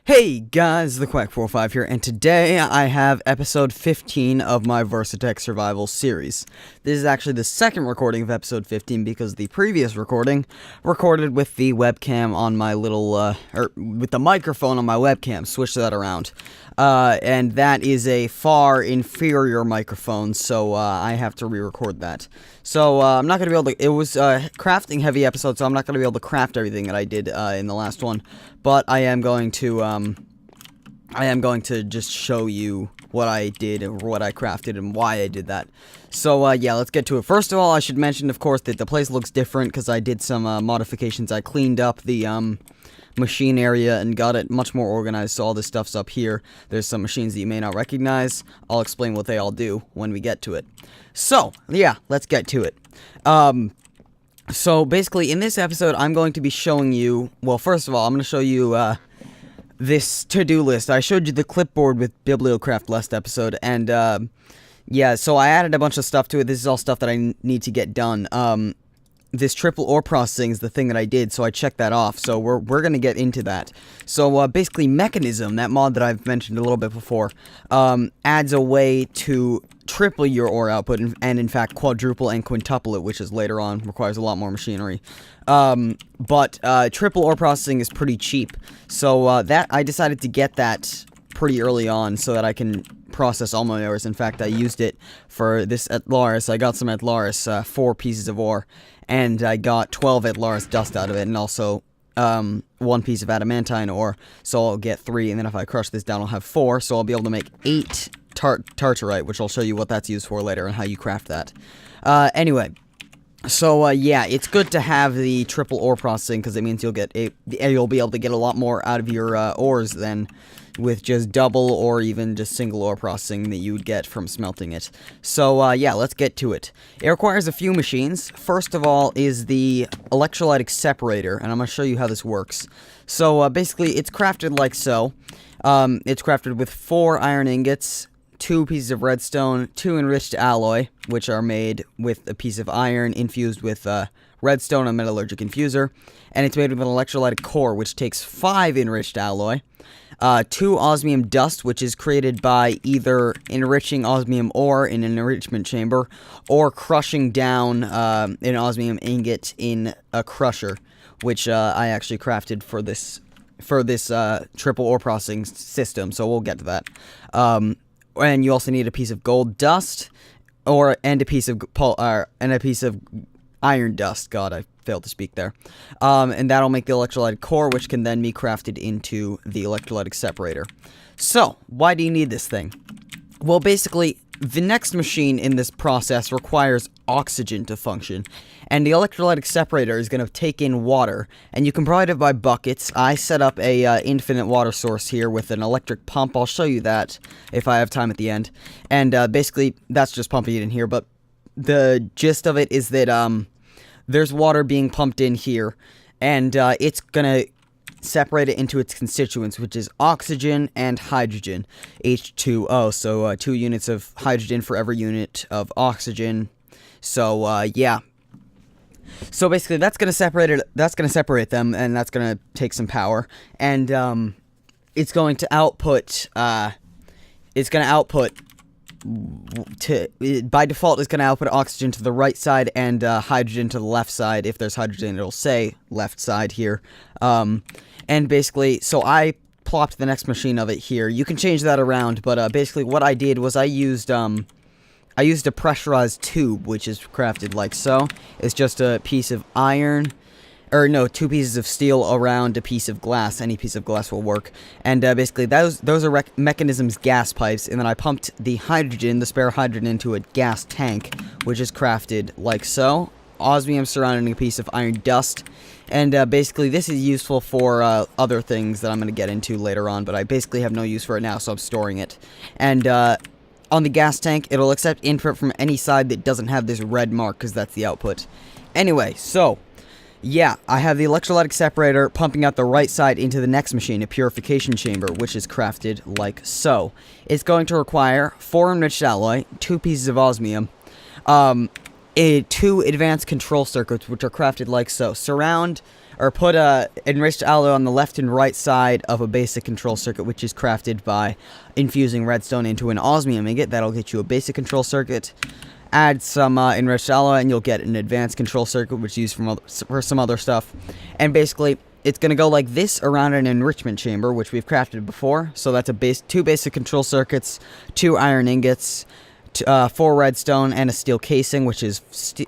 Hey guys, the Quack45 here, and today I have episode 15 of my Versatech survival series. This is actually the second recording of episode 15 because the previous recording recorded with the webcam on my little, with the microphone on my webcam, switched that around. And that is a far inferior microphone, so I have to re-record that. So I'm not going to be able to, it was a crafting heavy episode, so I'm not going to be able to craft everything that I did in the last one. But I am going to just show you what I did and what I crafted and why I did that. So, yeah, let's get to it. First of all, I should mention, of course, that the place looks different because I did some modifications. I cleaned up the machine area and got it much more organized, so all this stuff's up here. There's some machines that you may not recognize. I'll explain what they all do when we get to it. So, yeah, let's get to it. So, basically, in this episode, I'm going to be showing you, well, first of all, I'm going to show you, this to-do list. I showed you the clipboard with Bibliocraft last episode, and, yeah, so I added a bunch of stuff to it. This is all stuff that I need to get done. This triple ore processing is the thing that I did, so I checked that off, so we're gonna get into that. So, basically, Mekanism, that mod that I've mentioned a little bit before, adds a way to triple your ore output, and in fact, quadruple and quintuple it, which is later on, requires a lot more machinery. But triple ore processing is pretty cheap, so, that, I decided to get that pretty early on, so that I can process all my ores. In fact, I used it for this at Laris. I got some at Laris, 4 pieces of ore, and I got 12 at Laris dust out of it, and also 1 piece of adamantine ore, so I'll get 3, and then if I crush this down, I'll have 4, so I'll be able to make 8 tartarite, which I'll show you what that's used for later and how you craft that. Anyway, so yeah, it's good to have the triple ore processing because it means you'll be able to get a lot more out of your ores than with just double or even just single ore processing that you would get from smelting it. So, yeah, let's get to it. It requires a few machines. First of all is the electrolytic separator, and I'm going to show you how this works. So, basically, it's crafted like so. It's crafted with 4 iron ingots, 2 pieces of redstone, 2 enriched alloy, which are made with a piece of iron infused with redstone and metallurgic infuser, and it's made with an electrolytic core, which takes 5 enriched alloy, 2 osmium dust, which is created by either enriching osmium ore in an enrichment chamber, or crushing down an osmium ingot in a crusher, which I actually crafted for this triple ore processing system, so we'll get to that. And you also need a piece of gold dust, and a piece of iron dust. God, I failed to speak there. And that'll make the electrolytic core, which can then be crafted into the electrolytic separator. So, why do you need this thing? Well, basically, the next machine in this process requires oxygen to function, and the electrolytic separator is going to take in water, and you can provide it by buckets. I set up a infinite water source here with an electric pump. I'll show you that if I have time at the end, and basically, that's just pumping it in here, but the gist of it is that there's water being pumped in here, and it's going to separate it into its constituents, which is oxygen and hydrogen, H2O, so 2 units of hydrogen for every unit of oxygen. So yeah, so basically that's going to separate them, and that's going to take some power, and it's going to output by default it's going to output oxygen to the right side and hydrogen to the left side. If there's hydrogen, it'll say left side here. And basically, so I plopped the next machine of it here. You can change that around, but basically what I did was I used a pressurized tube, which is crafted like so. It's just a piece of iron, or no, 2 pieces of steel around a piece of glass. Any piece of glass will work. And basically, those are Mekanism's gas pipes, and then I pumped the hydrogen, the spare hydrogen, into a gas tank, which is crafted like so. Osmium surrounding a piece of iron dust. And basically, this is useful for other things that I'm going to get into later on, but I basically have no use for it now, so I'm storing it. And on the gas tank, it'll accept input from any side that doesn't have this red mark, because that's the output. Anyway, so yeah, I have the electrolytic separator pumping out the right side into the next machine, a purification chamber, which is crafted like so. It's going to require 4 enriched alloy, 2 pieces of osmium, 2 advanced control circuits, which are crafted like so. or put enriched alloy on the left and right side of a basic control circuit, which is crafted by infusing redstone into an osmium ingot. That'll get you a basic control circuit. Add some enriched alloy, and you'll get an advanced control circuit, which is used for some other stuff. And basically, it's going to go like this around an enrichment chamber, which we've crafted before. So that's two basic control circuits, 2 iron ingots, 4 redstone, and a steel casing, which is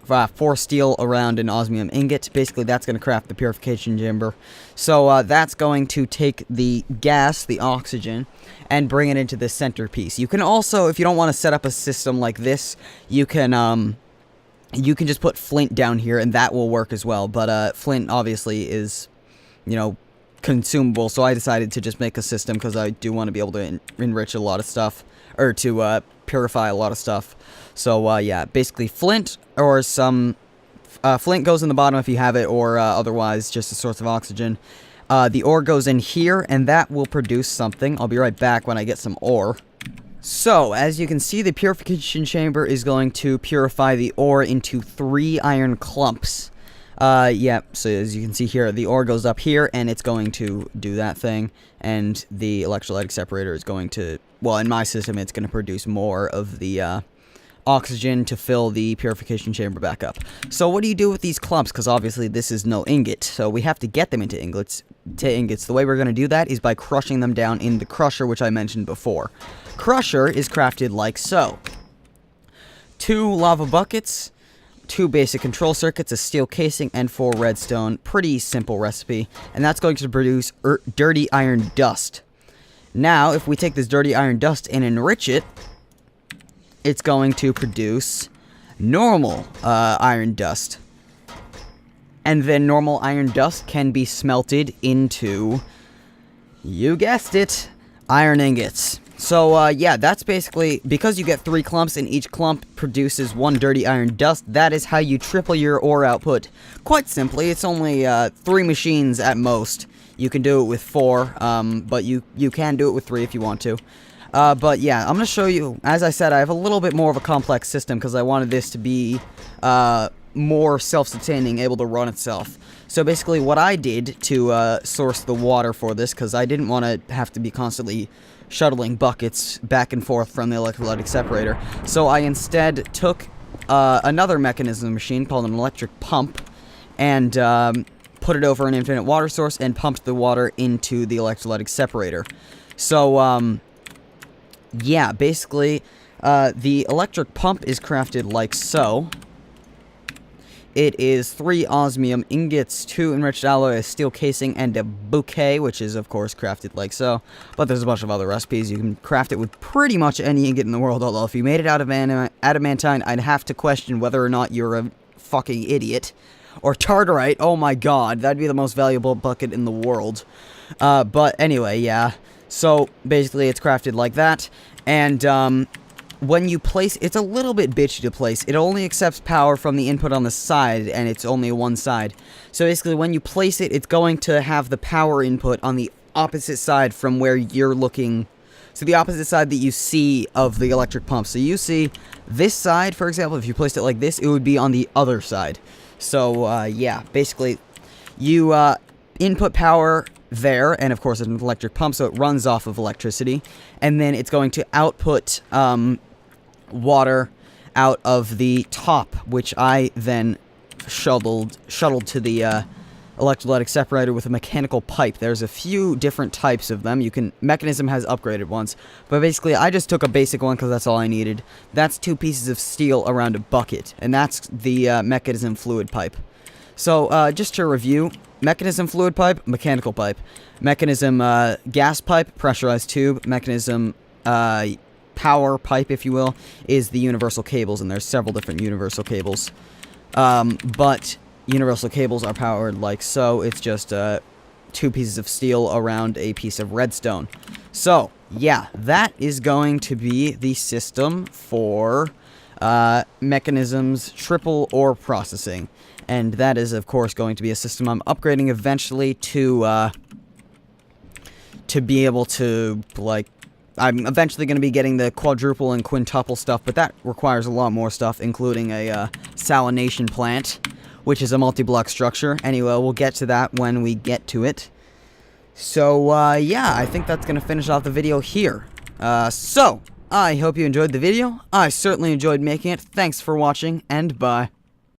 4 steel around an osmium ingot. Basically, that's going to craft the purification chamber. So that's going to take the gas, the oxygen, and bring it into the centerpiece. You can also, if you don't want to set up a system like this, you can just put flint down here, and that will work as well. But flint obviously is, consumable, so I decided to just make a system because I do want to be able to enrich a lot of stuff, or to purify a lot of stuff. So yeah, basically flint or some flint goes in the bottom if you have it, or otherwise just a source of oxygen. The ore goes in here, and that will produce something. I'll be right back when I get some ore. So, as you can see, the purification chamber is going to purify the ore into 3 iron clumps. Yeah, so as you can see here, the ore goes up here, and it's going to do that thing, and the electrolytic separator is going to, well, in my system, it's going to produce more of the, oxygen to fill the purification chamber back up. So what do you do with these clumps? Because obviously this is no ingot, so we have to get them into ingots. The way we're going to do that is by crushing them down in the crusher, which I mentioned before. Crusher is crafted like so. 2 lava buckets, 2 basic control circuits, a steel casing, and 4 redstone. Pretty simple recipe, and that's going to produce dirty iron dust. Now, if we take this dirty iron dust and enrich it, it's going to produce normal iron dust. And then normal iron dust can be smelted into, you guessed it, iron ingots. So, yeah, that's basically, because you get 3 clumps and each clump produces 1 dirty iron dust, that is how you triple your ore output. Quite simply, it's only 3 machines at most. You can do it with 4, but you can do it with 3 if you want to. But yeah, I'm going to show you, as I said, I have a little bit more of a complex system because I wanted this to be more self-sustaining, able to run itself. So basically what I did to source the water for this, because I didn't want to have to be constantly shuttling buckets back and forth from the electrolytic separator, so I instead took another Mekanism machine called an electric pump and put it over an infinite water source and pumped the water into the electrolytic separator. So, yeah, basically, the electric pump is crafted like so. It is 3 osmium ingots, 2 enriched alloy, a steel casing, and a bouquet, which is, of course, crafted like so. But there's a bunch of other recipes. You can craft it with pretty much any ingot in the world, although if you made it out of adamantine, I'd have to question whether or not you're a fucking idiot. Or tartarite, oh my god, that'd be the most valuable bucket in the world. But anyway, yeah. So, basically, it's crafted like that, and, when you place, it's a little bit bitchy to place. It only accepts power from the input on the side, and it's only one side. So basically, when you place it, it's going to have the power input on the opposite side from where you're looking. So the opposite side that you see of the electric pump. So you see this side, for example, if you placed it like this, it would be on the other side. So, yeah, basically, you, input power there, and of course it's an electric pump, so it runs off of electricity, and then it's going to output, water out of the top, which I then shuttled to the electrolytic separator with a mechanical pipe. There's a few different types of them. Mekanism has upgraded ones, but basically I just took a basic one because that's all I needed. That's 2 pieces of steel around a bucket, and that's the Mekanism fluid pipe. So just to review, Mekanism fluid pipe, mechanical pipe. Mekanism gas pipe, pressurized tube. Mekanism power pipe, if you will, is the universal cables, and there's several different universal cables. But universal cables are powered like so. It's just 2 pieces of steel around a piece of redstone. So, yeah, that is going to be the system for Mekanism's triple ore processing. And that is, of course, going to be a system I'm upgrading eventually to be able to, like, I'm eventually going to be getting the quadruple and quintuple stuff, but that requires a lot more stuff, including a salination plant, which is a multi-block structure. Anyway, we'll get to that when we get to it. So, yeah, I think that's going to finish off the video here. So, I hope you enjoyed the video. I certainly enjoyed making it. Thanks for watching, and bye.